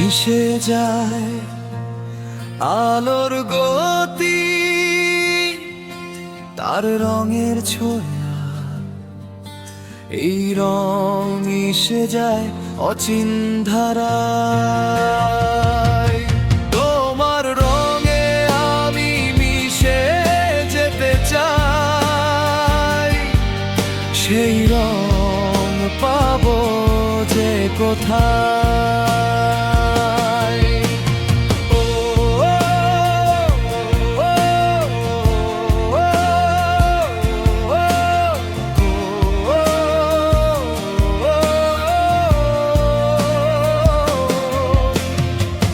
মিশে যায় আলোর গতি, তার রঙের ছোঁয়া, এই রং মিশে যায় অচিন ধারায়। তোমার রঙে আমি মিশে যেতে চাই, সেই রং পাবো যে কোথায়।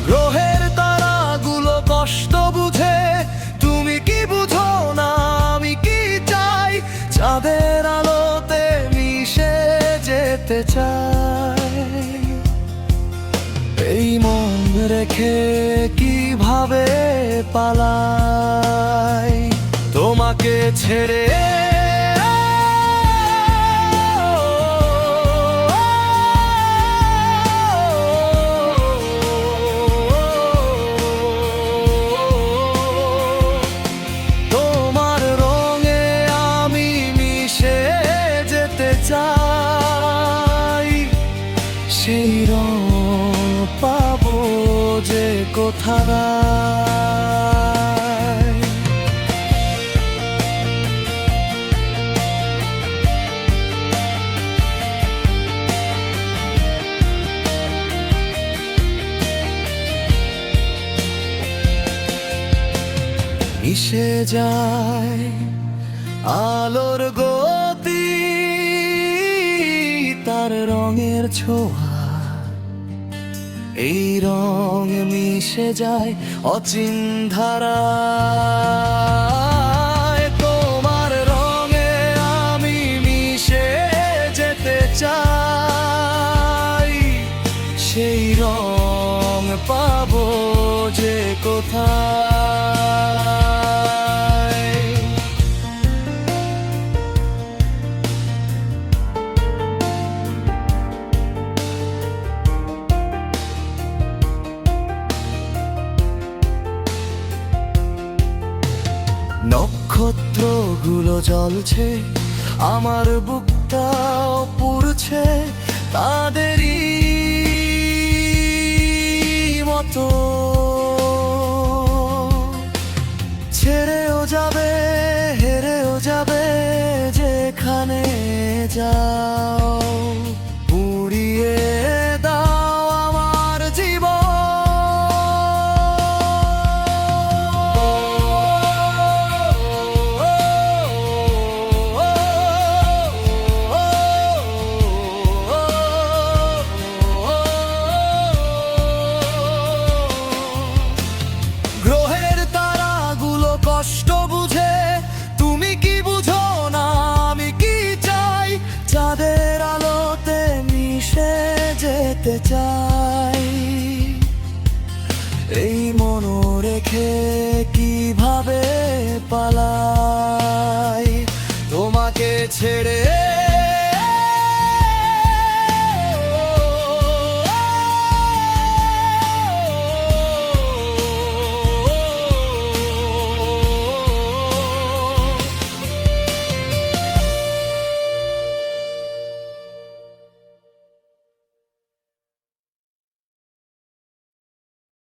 গ্রহের তারাগুলো কষ্ট বুঝে, তুমি কি বুঝো না আমি কি চাই? চাঁদের আলোতে মিশে যেতে চাই, এই মন রেখে কিভাবে পালাই তোমাকে ছেড়ে। তোমার রঙে আমি মিশে যেতে চাই, সেই রং পাবো যে কোথায়। মিশে যায় আলোর গতি, তার রঙের ছোঁয়া, এই রং মিশে যায় অচিন ধারায়। তোমার রঙে আমি মিশে যেতে চাই, সেই রং পাবো যে কোথায়। নক্ষত্রগুলো জ্বলছে, আমার বুকটাও পুড়ছে তাদেরই মতো। ছেড়েও যাবে, হেরেও যাবে, যেখানে যাও পুড়িয়ে দাও আমার জীবন। কষ্ট বুঝে, তুমি কি বুঝো না আমি কি চাই? চাঁদের আলোতে মিশে যেতে চাই, এই মন রেখে কিভাবে পালাই তোমাকে ছেড়ে।